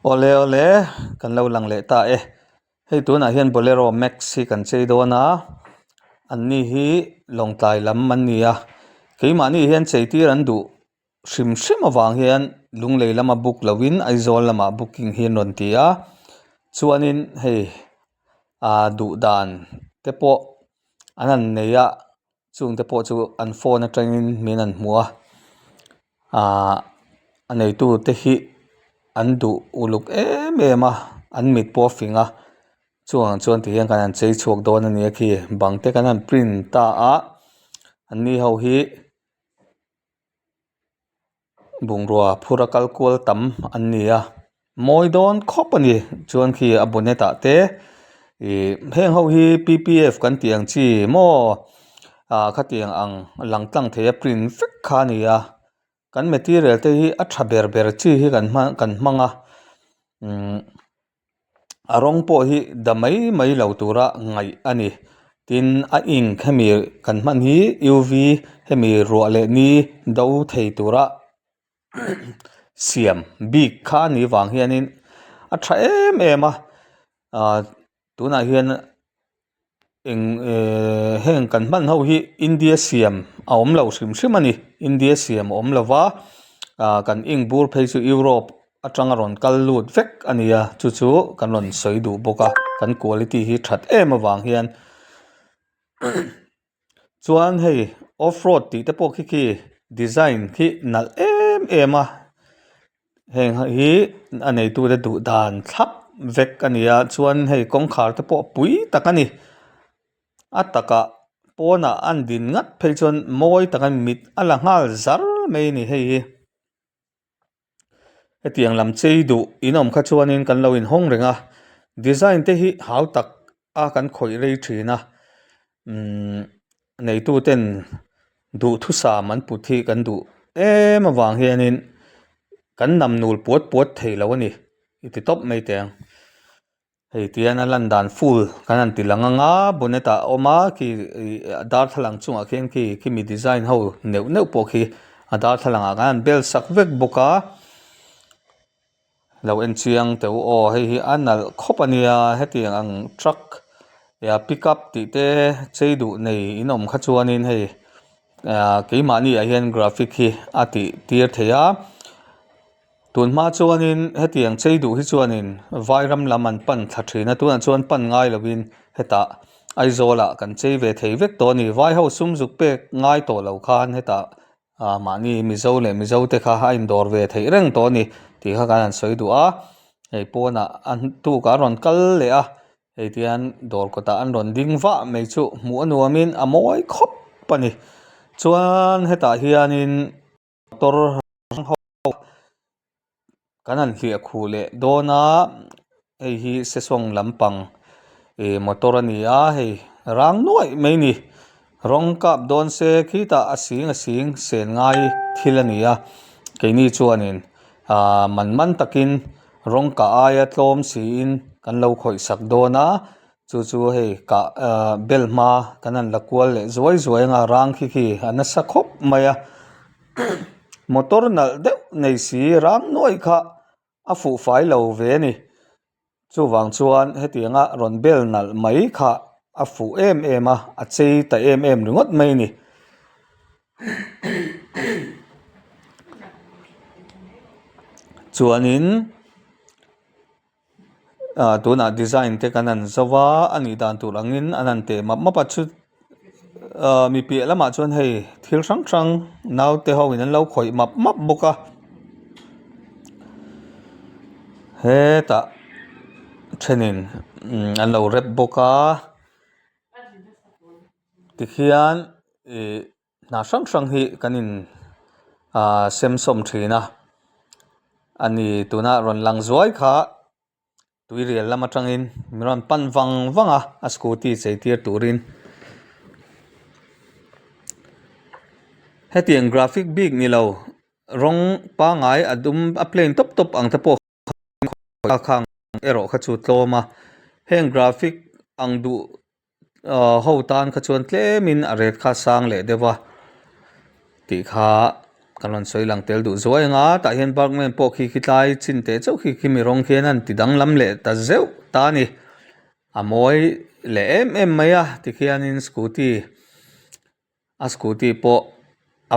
Ole ole kan lo lang le ta hei tuna hian Bolero Max hi kan chei dona anni hi longtlai lam man ni a keimah ni hian chei tir an du hrim hrim awang hian lunglei lama book lovin aizawl lama booking hi ron ti a chuanin hei du dan te pawh anan nei a chung te pawh chu an phone atangin min an hmu a nei tu te hi an du uluk em a an mit pawh finga chuan ti hian kan an chei chhuak dawn ani khi bang te kan an print ta a an ni ho hi bungrua phura kalkual tam an ni a mawi dawn khawp ani chuan khi a boneta te heng ho hi ppf kan tiang chi mo khatiang ang langtlang thei a print vek kha ni a kan material te hi a tha ber ber chi hi kan hmanga a rawng pawh hi damai mai lo tura ngai ani tin a ink hemi kan hman hi uv hemi ruah le ni do thei tura siam big kha ni wang hianin a tha em a tuna hian heng kan hman ho hi India siam a awm lo hrim hrim ani India siam awm lova kan ink bur phei chu Europe atanga ron kal lut vek ania chu kan ron soi du boka kan quality hi that em awang hian chuan hei off road ti te pawh khi design khi nal em a heng hi anei tu te du dan thlap vek ania chuan hei kawngkhar te pawh pui tak ani ataka pawna an din ngat phei chuan mawi takan mit ala ngal zar mai ni hei hetiang lam chei du inom kha chuanin kan lo in hong renga design te hi hau tak a kan khoi rei thina nei tu ten du thu sa man puthi kan du em awang hianin kan nam nul puat thei lo ani iti top mai teng hei tian a lan dan full kan an tilanga nga boneta oma ki dar thalang chunga khian ki mi design ho neu pawh khi a dar thalanga kan bel sak vek boka lo en chiang teu hei hi anal khop ania hetiang ang truck ya pickup ti te chei du nei inom kha chuanin hei keimah ni a hian graphic hi ati tir theia tunma chuanin hetiang chei du hi chuanin vairam laman pan thathina tuna chuan pan ngai lovin heta aizola kan chei ve thei vek to ni vai ho sumzuk pek ngai to lo khan heta mani mizo te kha ha indoor ve thei reng to ni ti kha kan soi du a hei pawna an tu ka ron kal le a hei tian dor kota an ron ding va mai chu mu anuamin a mawi khop pani chuan heta hianin motor kan an hliah khu le dona hei hi sesong lampang motor ani a hei rang nuai mai ni rong kap don se khita asing sen ngai thil ani a keini chuanin man takin rong ka aya tlom sin kan lo khoi sak dona chu hei ka belma kan an lakwal le zuai nga rang khi an sa khop maya motor nal deuh nei si rang noi kha a fu fai lo ve ni chu wang chuan hetianga ron bel nal mai kha a fu em a chei ta em ringot mai ni chuanin tuna design te kan an zawa ani dan turangin anan te map chu mi pi lama chuan hei thil sang nau te ho in an lo khoi map boka he ta thenin an lo rep boka tikhian na sang hi kanin semsom thina ani tuna ron lang zuai kha tuirial lama tangin miron pan wanga a scooty cheitir turin hetiang graphic big ni lo rong pa ngai adum a plain top ang te po khang ero kha chu tloma heng graphic ang du ho tan kha chuan tlemin a ret kha sang le dewa ti kha kanon soi lang tel du zoi nga ta hian barkmen po khi khitlai chin te chau khi mi rong khian an tidang lam le ta zeu ta ni amoi le em maya tikhianin scooty po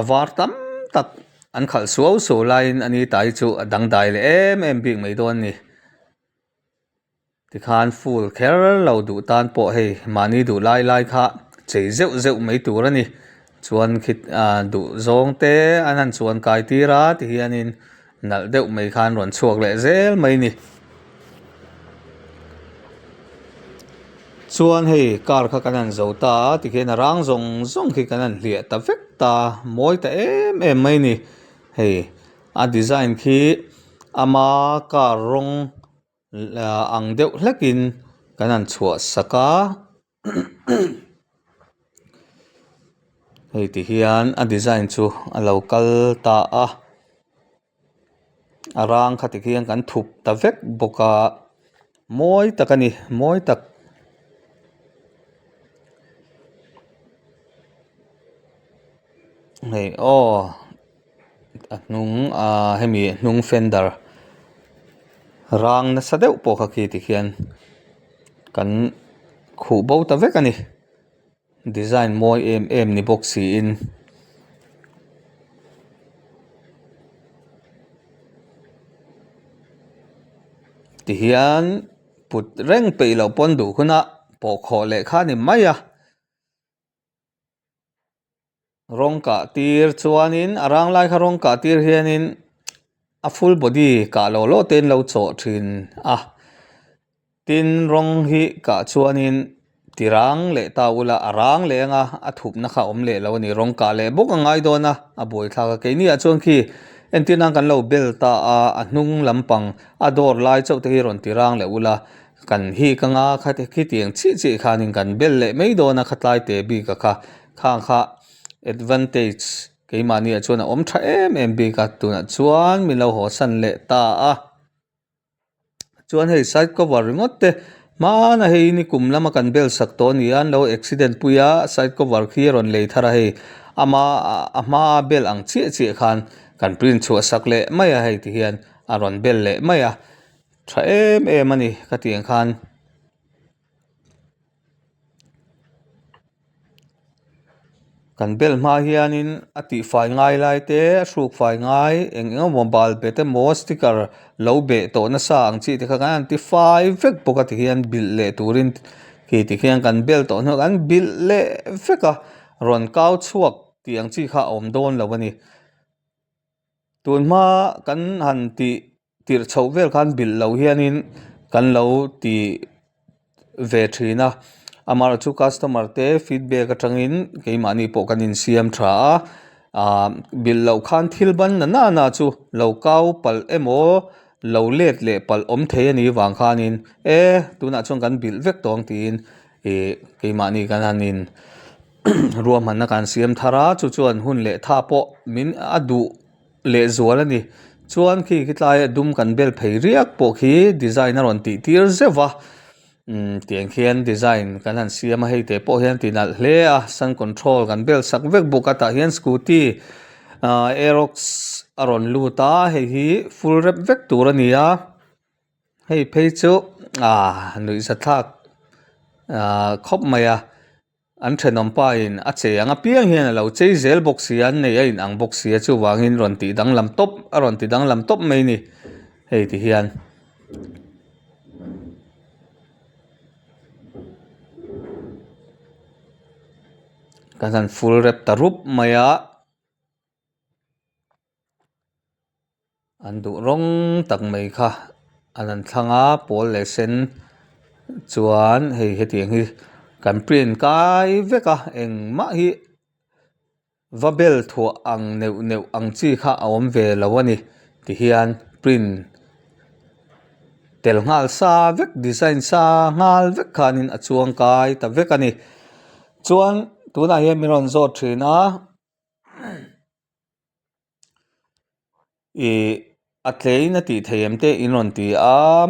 avar tam tak an khal so line ani tai chu adang dai le em big mai don ni tikhan full care lo du tan po hei mani du lai kha chei zeu mai tur ani chuan khit du zong te anan chuan kai tira ti hianin nal deuh mai khan ron chuak le zel mai ni chuan hei car kha kanan zo ta ti khian rang zong khi kanan hlia ta vek ta moi ta em mai ni hei a design khi ama car rong ang deuh hlekin kanan chhuah saka hei ti hian a design chu a local ta a rang kha ti khian kan thup ta vek boka moi takani moi tak hei nung hemi nung fender rang na sadeuh po kha khi ti khian kan khu bo ta vek ani design moi em ni box si in ti hian put reng pe lo pon du khuna po kho le kha ni maya rong ka tir chuanin arang lai kha rong ka tir hianin a full body ka lo ten lo chaw thin tin rong hi ka chuanin tirang le ta ula arang le nga a thup na kha om le lo ni rong ka le bok angai do na a boi thla ka ke ni a chuan khi entinang kan lo bel ta a hnung lampang a dor lai chau te hi ron tirang le ula kan hi ka nga kha te khi tiang chi khanin kan bel le mei do na khatlai te bi ka kha advantage keimani a chuan a om tha em bi ka tu na chuan mi lo ho san le ta chuan hei side cover ringot te mana hei ni kum lama kan bel sak to ni an lo accident puya side cover khi ron lei thara hei ama bel ang chi khan kan print chu sak le maya hei ti hian a ron bel le maya tha em ani ka tiang khan kan bel ma hianin ati fai ngai lai te shruk fai ngai eng mobile pe te mo sticker lo be to na sa ang chi te kha kan ti fai vek poka ti hian bil le turin ki ti hian kan bel to no kan bil le veka ron kau chuak ti ang chi kha om don lo ani tun ma kan han ti tir chho vel khan bil lo hianin kan lo ti ve thina amar chu customer te feedback atangin keimani po kanin siam tha bil lo khan thil ban na chu lo kau pal emo lo let le pal om the ani wang khanin tuna chung kan bil vek tong tin keimani kananin ruam han na kan siam thara chu chuan hun le tha po min adu le zual ani chuan khi tlai dum kan bel phei riak po khi designer on ti tir zewa tiang khian design kan han siam hei te po hian tinal hle sun control kan bel sak vek buka ta hian scooty aerox aron luta hei hi full rep vek tur ania hei phei chu nui sa thak khop maya an thenom pa in a che anga piang hian lo chei zel box hian nei a in ang box hi chu wangin ron ti dang lam top mai ni hei ti hian kan full rep tarup maya an du rong tak mai kha anan thanga pol le sen chuan hei hetiang hi kan print kai veka engma hi vabel thu ang neu ang chi kha awm ve lawani ti hian print tel ngal sa vek design sa ngal vek khanin achuang kai ta vekani chuan tuna hi miron zo thina atlei na ti theiam te inon ti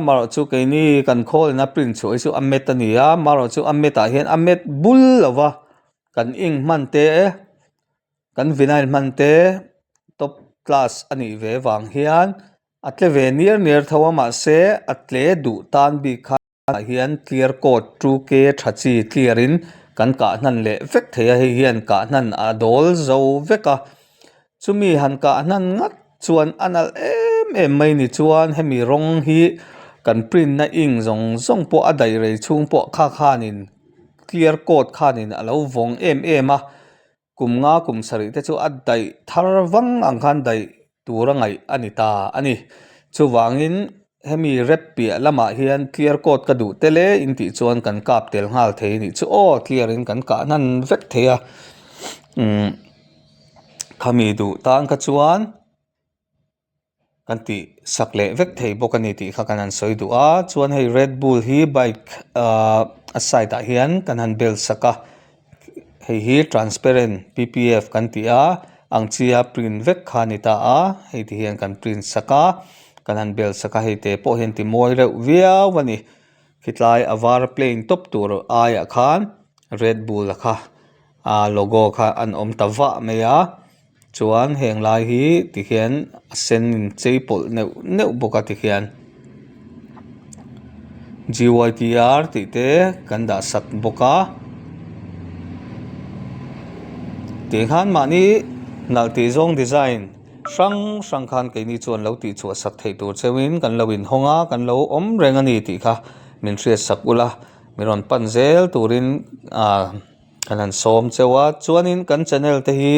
maro chu ke ni kan khol na print chu isu amet ani maro chu ameta hian amet bul lawa kan ing man te kan vinyl man te top class ani ve wang hian atle ve near thawa ma se atle du tan bi kha hian clear code 2k thachi clearin kan ka nan le vek theia hei hian ka nan a dol zo veka chumi han ka nan ngat chuan anal em mai ni chuan hemi rawng hi kan print na ing zong po a dai rei chung po khanin clear code khanin alo vong em a kum nga kum sari te chu a dai thar wang ang khan dai turangai anita ani chu wangin hemi rep pi lama hian clear code ka du tele in ti chuan kan kap tel ngal thei ni chu clear in kan ka nan vek theia khami du tan ka chuan kan ti sakle vek thei bokani ti kha kanan soi du a chuan hei Red Bull hi bike a side a hian kan han bel saka hei hi transparent ppf kan ti a ang chia print vek kha ni ta a hei ti hian kan print saka kan han bel saka hei te po hian ti moi reuh viau wani khitlai avar plain top tur aya khan Red Bull kha logo kha an om tawa meya chuan heng lai hi ti hian sen in cheipol neu boka ti hian GYTR ti te kan da sak boka ti khan mani nalti zong design sang khan ke ni chuan lo ti chu sak thei tur chewin kan lo in honga kan lo om reng ani ti kha min thria sak ula miron panzel turin kan han som chewa chuanin kan channel te hi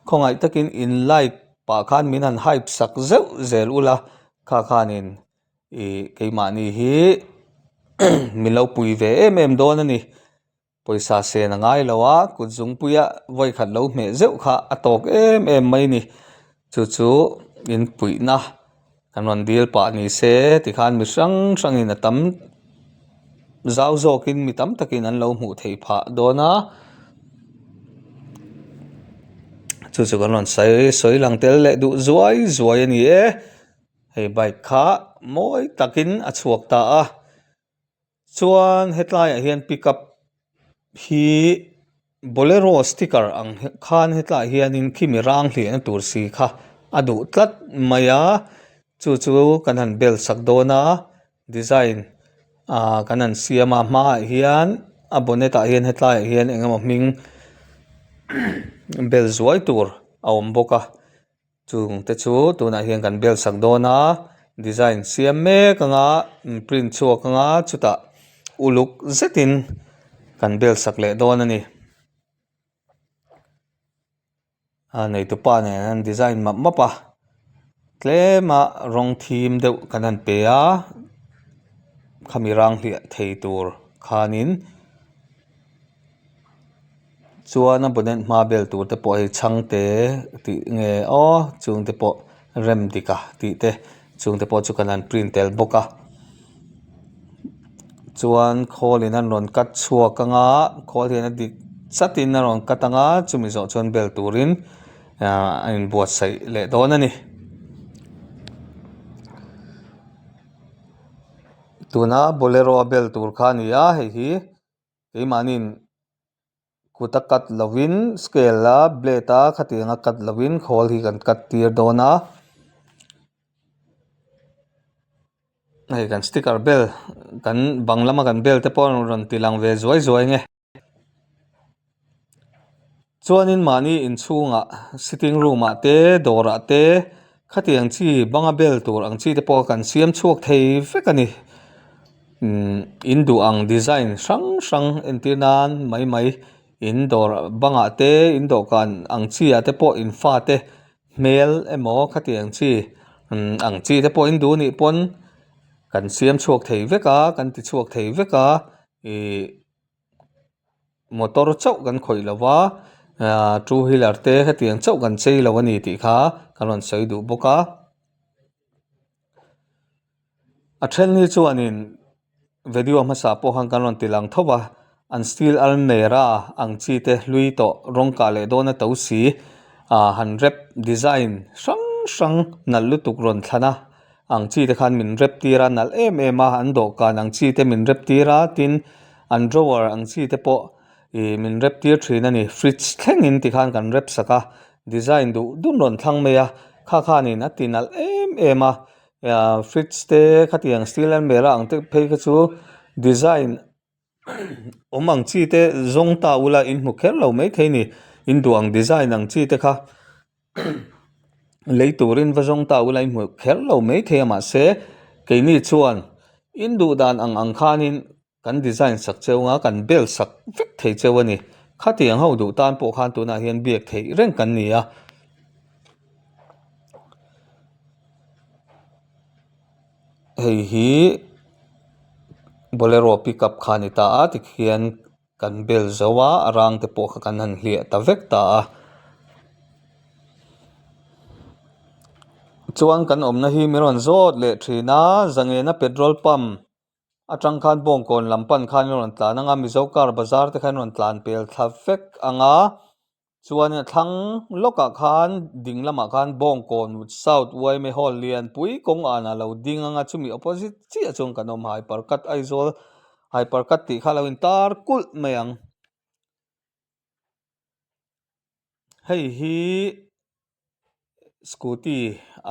khongai takin in like pa khan min han hype sak zeu zel ula khanin keimani hi min lo pui ve em don ani poisa se na ngai lawa kuzung puya voi khat lo me zeu kha atok em mai ni chu in pui na kanon deal pa ni se ti khan mi sang in atam zau zokin mi tam takin an lo mu thei pha dona chu kanon soi lang tel le du zuai ani hei bike kha moi takin a chuak ta a chuan hetlai a hian pickup hi bolero sticker ang khan hetlai hian in khimi rang hli na tur si kha adu tlat maya chu kan han bel sak dona design kan han siama ma hian a boneta hian hetlai hian engemaw hming bel zuai tur a awm boka chung te chu tuna hian kan bel sak dona design siam me kanga print chuak anga chuta uluk zetin kan bel sak le don ani neitupa ne an design mapa tlema rong thim deuh kan han pe a khamirang hlia thei tur khanin chuan a bonet ma bel tur te pawh hi changte ti nge chung te pawh rem dika ti te chung te pawh chu kan han print tel boka chuan kholin an ron kat chhuak anga khol hian a dik chatin a ron kat anga chumi zo chuan bel turin in buat sai le don ani tuna bolero bel tur kha ni a hei hi keimanin kuta kat lovin scale la blade a khatinga kat lovin khol hi kan kat tir dona hei kan sticker bel kan banglama kan bel te pawh ron tilang ve zuai nge chuanin mani in chhunga sitting room a te dawr a te khatiang chi banga bel tur ang chi te pawh kan siam chuak thei vek ani in du ang design sang entinan mai indoor banga te indo kan ang chi ate pawh in fa te mel emo khatiang chi ang chi te pawh in du ni pon kan siam chuak thei veka kan ti chuak thei veka motor chau kan khoi lawa two wheeler te khatiang chau kan chei lawa ni ti kha karon soi du boka a then ni chuanin video masa pawh han karon tilang thowa an steel almera ang chi te lui to rong ka le dona to si han rep design sang nal lutuk ron thana ang chi te khan min rep tira nal em a an do kan ang chi te min rep tira tin an drawer ang chi te pawh min rep tir thin ani fridge thleng in ti khan kan rep saka design du dun ron thlang me a khanin atinal ema fridge te khatiang steel and mera ang te phei ka chu design omang chi te zong ta ula in mu kher lo mai theini in duang design ang chi te kha leiturin va zong ta ula in mu kher lo mai the ma se keini chuan in du dan ang khanin kan design sak cheunga kan bel sak vek thei chewani khatiang ho du tan po khan tu na hian biak thei reng kan ni a hei hi bolero pickup khani ta a tikhian kan bel zowa arang te po kha kan han hlia ta vek ta a chuan kan omna hi miron zot le thina zangena petrol pump atang khan bong kon lampan khan ron tlan anga mizo kar bazar te khan ron tlan pel tha vek anga chuan thlang loka khan dinglama khan bong kon south wai me hall lian pui kong ana lo ding anga chumi opposite chi achung kanom hai parkat aizol hai parkat ti khalawin tar kul mayang hei hi scooty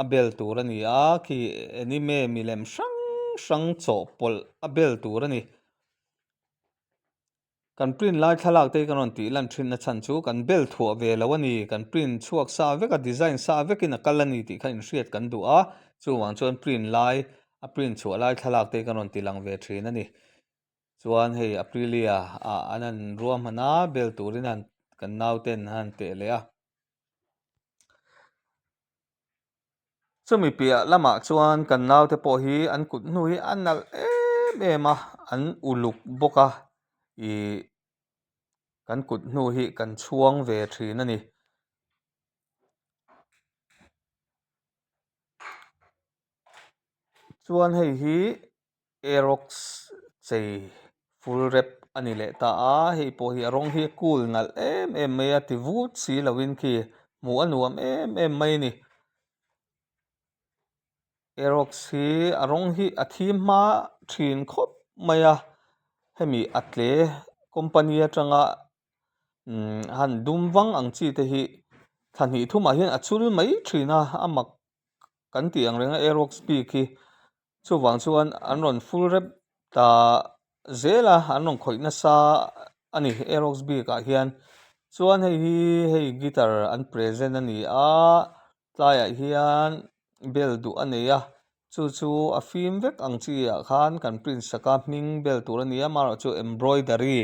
abel turani a khi anime milem sang cho pol abel turani kan print lai thalak te kanon ti lan thin na chan chu kan bel thu ve lawani kan print chuak sa veka design sa vekin a kalani ti khain hriat kan du a chu wang chuan print lai a print chu lai thalak te kanon ti lang ve thin ani chuan hei aprilia a anan ruam hana bel turin han kan nauten han te le a chumi pia lama chuan kan naute po hi an kut nu hi anal em a an uluk boka I kan kut nu hi kan chuang ve thin ani chuan hei hi aerox chei full rep ani le ta a hei po hi arong hi cool nal em mai a ti vut si lawin khi mu anuam em mai ni aerox hi arong hi athim ma thin khop mai a hemi atle company atanga han dum wang ang chi te hi thani thuma hian achul mai thina amak kan ti ang renga aerox speak hi chuwang chuan an ron full rep ta zela an ron khoina sa ani aerox speak ah hian chuan hei guitar an present ani a tlaiah hian bel du ani a chu a film vek ang chi ah khan kan print saka hming bel tur ani a maro chu embroidery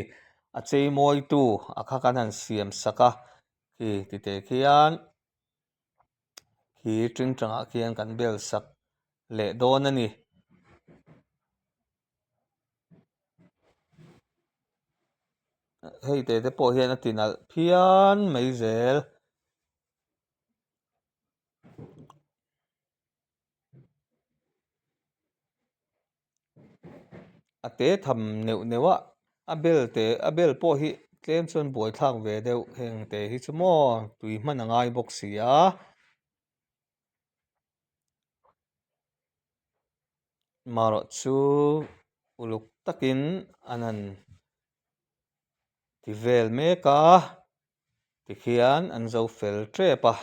a chei mawi tu a kha kan han siam saka khi ti te khian hi tring tanga khian kan bel sak le don ani hei te po hian a tinal phian mai zel a te tham neu newa a bel po hi tlem chon boi thak ve deuh heng te hi chu mo tui hman angai bok si a maro chu uluk takin anan ti vel meka tikhian an zo fel trepa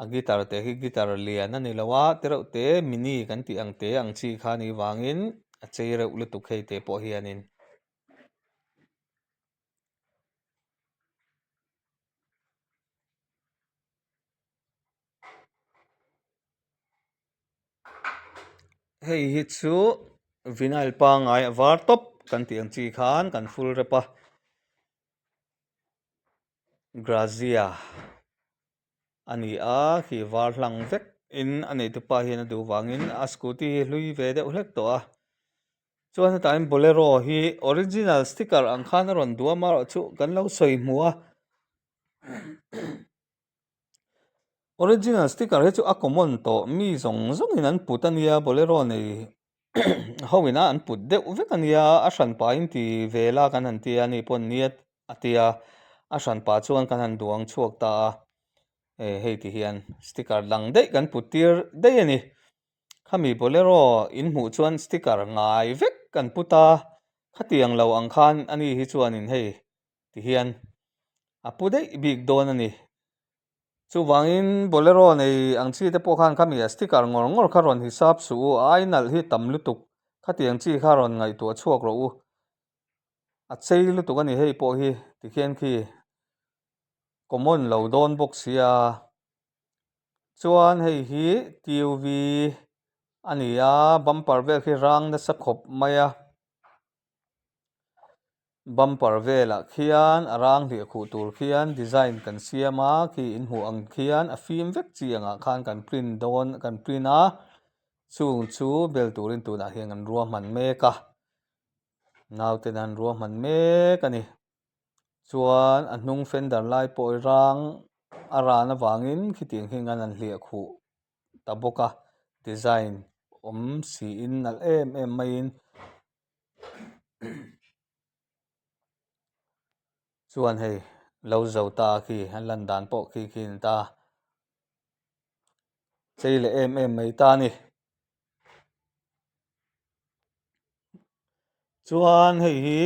a guitar te hi guitar lian ani lawa tereuh te mini kan ti ang te ang chi kha ni wangin a chei reuh lutuk hei te po hianin hei hi chu vinyl pa ngai var top kan ti ang chi khan kan full repa grazia ani a hi var hlang vek in anei tu pa hian a du wangin a scooty hlui ve deuh hlek to a chuan time bolero hi original sticker ang khan ron duama chu kan lo soi hmua original sticker he chu a common to mi zong zong in an put ania bolero nei hoina an put deuh vek ania a hran pa in ti vela kan han ti ani pon niat atia a hran pa chuan kan han duang chuak ta hei ti hian sticker lang deuh kan put tir deuh ani khami bolero in hmu chuan sticker ngai vek kan puta khatiang lo ang khan ani hi chuan in hei ti hian a pu deuh bik don ani chu wangin bolero nei ang chi te pawh khan khami a sticker ngor ngor kha ron hisap su ai nal hi tam lutuk khatiang chi kha ron ngai tu chuak ro u a chei lutuk ani hei pawh hi tikhian khi common lo don box sia chuan hei hi TV ani a bumper vel khi rang na sa khop mai a bumper vela khian arang hli khu tur khian design kan siama khi in hu ang khian a fim vek chi anga khan kan print don kan print a chung chu bel turin tuna hian an ruam man mek a nauten an ruam man mek ani chuan a hnung fender lai pawh rang a ran awangin khiting hingan an hliah khu ta boka design si in nal em mai in chuan hei lo zo ta khi an lan dan pawh khi ta cheile em mai ta ni chuan hei hi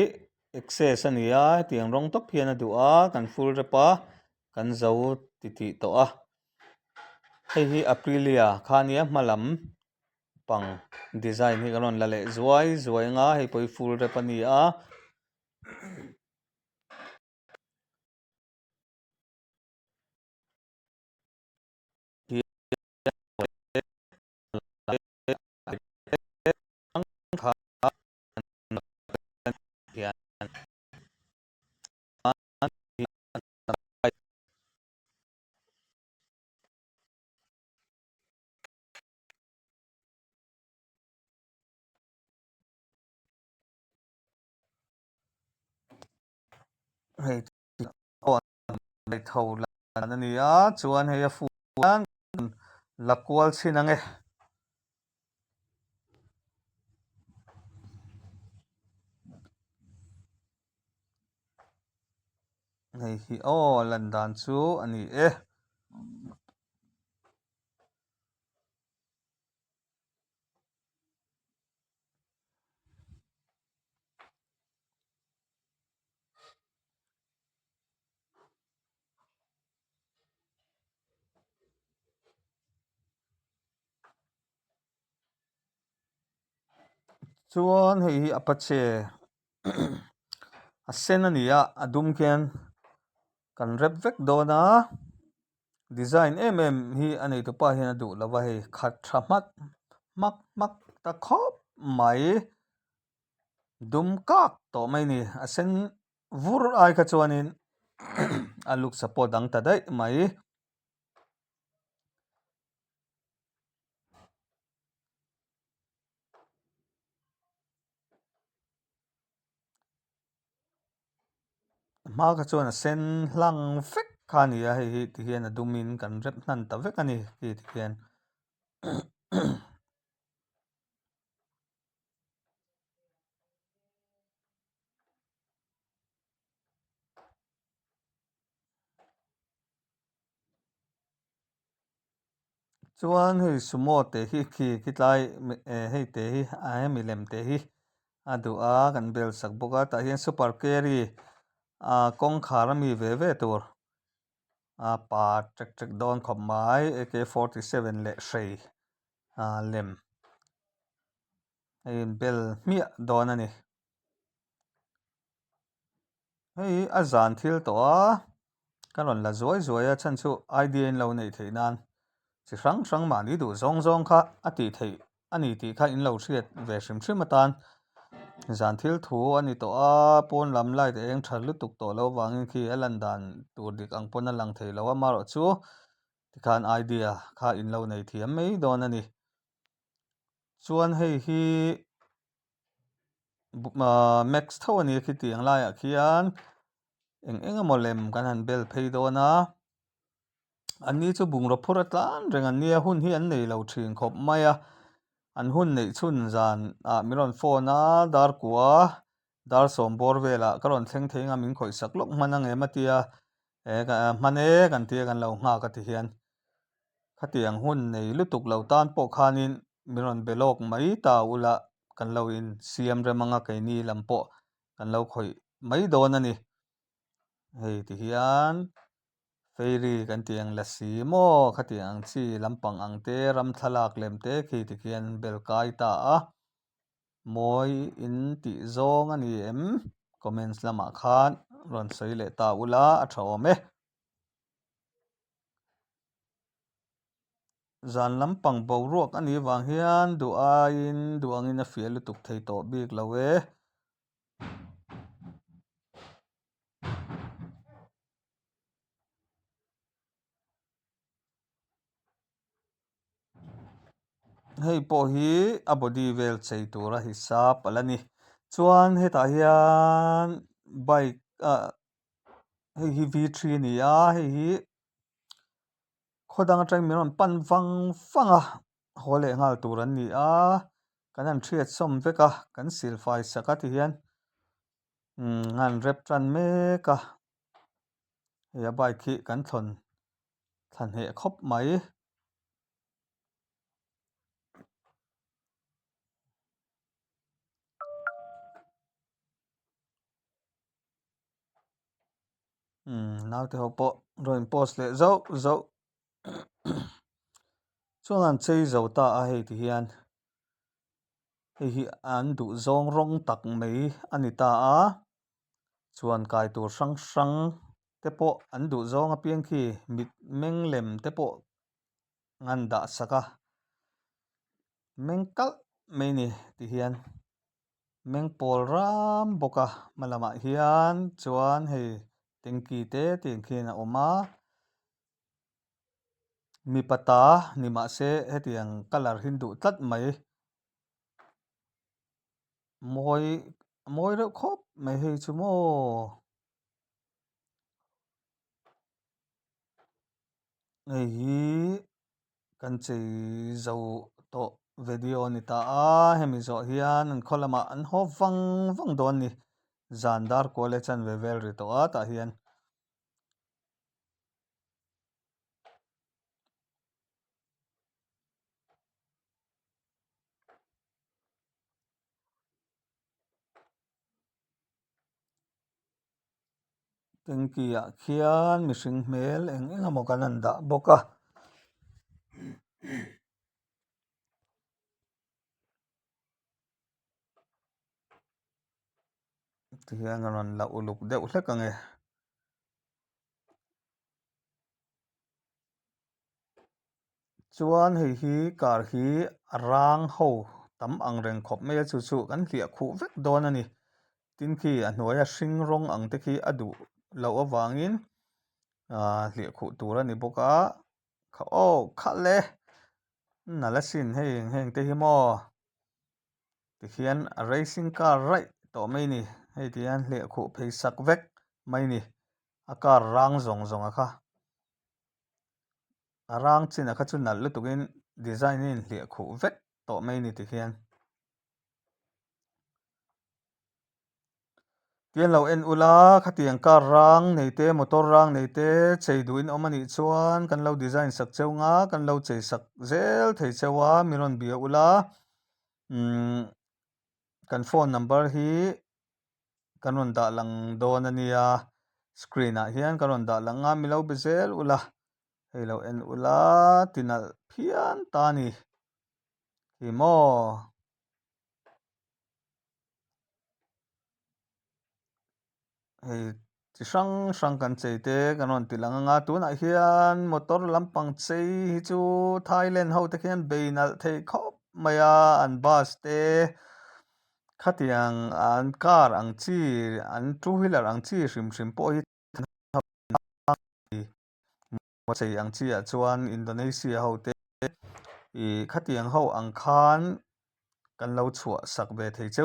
access ani a tiang rong top hian a duh a kan full repa kan zo ti to a hei hi aprilia khania hmalam pang design hi kan ron la le zuai nga hei poi full rep ani a hei mai tho lan ani a chuan hei a fuan lakwal chin ange hei hi lan dan chu ani chuan hei hi apache a sen ani a a dum khian kan rep vek dawna design hi anei tu pa hian a duh lova hei khat tha mak ta khop mai dum kak to mai ni a sen vur ai kha chuanin a look support ang ta dai mai ma kha chuan a sen hlang vek kha ni a hei hi ti hian a dumin kan rep hnan ta vek ani ki ti hian chuan hei sumo te hi khi tlai hei te hi mi lem te hi a du a kan bel sak boka ta hian super carry kong khar ami ve tur pa trek don khop mai AK47 le hrei lem hei bel hmia don ani hei a zan thil to a kan ron la zuai a chan chu idea in lo nei theinan chi hrang mani du zong kha a ti thei ani ti kha in lo hriat ve hrim atan zan thil thu ani to a pawn lam lai te eng thar lutuk to lo wangin khi a lan dan tur dik ang pon a lang thei lo a maro chu tikhan idea kha in lo nei thiam mai don ani chuan hei hi max tho ani khi tiang lai a khian eng emaw lem kan han bel phei dawna an ni chu bungraw phur a tlan reng an nia hun hi an nei lo thin khawp mai a an hun nei chun zan mi rawn phone a dar kua dar sawm bawr vela ka rawn thleng thei nga min khawih sak lawk hman a ngem atia hman kan tia kan lo nghak a ti hian khatiang hun nei lutuk lo tan pawh khanin mi rawn belawk mai ta ula kan lo in siam rem anga ke ni lam pawh kan lo khawih mai dawn ani hei ti hian ferry kan tiang la si mo khatiang chi lampang angte ram thalak lemte khi tikhian belkai ta a mawi in tih zawng ani em comments lamah khan rawn sei leh ta ula a tha awm e zan lampang boruak ani wang hian duangin a fial lutuk thei tawh bik lo e hei pawh hi a body vel chei tur a hi sa palani chuan hetah hian bike hei hi V3 ani a hei hi khodang atang miron pan vang a haw leh ngal tur an ni a kan an thiat som veka kan silfai saka ti hian ngan rep tran mek a hei a bike hi kan thlan heh khawp mai naute ho pawh rawn post leh zo chuan an chei zo ta a hei ti hian hei hi an duh zawng rawng tak mai ani ta a chuan kai tur hrang hrang te pawh an duh zawng a piang khi mit meng lem te pawh ngan dah saka meng kalh mai ni ti hian meng pawl ram bawk a hmalamah hian chuan hei tengki te tiangkhian a awm a mi pata ni mahse hetiang colour hin duh tlat mai mawi reuh khawp mai hei chu maw hei hi kan chei zo tawh video ni ta a hemi zawh hian an khawlamah an haw vang dawn ni zan dar kual e chan ve vel ri tawh a tah hian tengki ah khian mihring hmel eng emaw kan an dah bawk a ti hian an rawn la uluk deuh hlek a nge chuan hei hi car hi a rang ho tam ang reng khawp mai a chu chu kan hliah khuh vek dawn ani tin khi a hnuai a hring rawng ang te khi a duh lo awangin hliah khuh tur ani bawk a kha le nala sin hei eng heng te hi maw tikhian a racing car raih tawh mai ni hei tihian hliah khuh phei sak vek mai ni a car rang zawng a kha a rang chin a kha chu nalh lutukin design in hliah khuh vek tawh mai ni tikhian tian lo en ula khatiang car rang nei te motor rang nei te chei duhin awm ani chuan kan lo design sak cheu nga kan lo chei sak zel thei cheua mi rawn bia ula kan phone number hi kan rawn dah lang dawn ania screen ah hian kan rawn dah lang a mi lo be zel ula hei lo en ula tinalh phian ta ni hi maw hei chi hrang hrang kan chei te kan rawn ti lang anga tunah hian motor lampang chei hi chu Thailand ho te khian bei nalh thei khawp mai a an bus te khatiang an car ang chi an two wheeler ang chi hrim hrim pawh hi chei ang chi ah chuan Indonesia ho te i khatiang ho ang khan kan lo chhuah sak ve thei cheu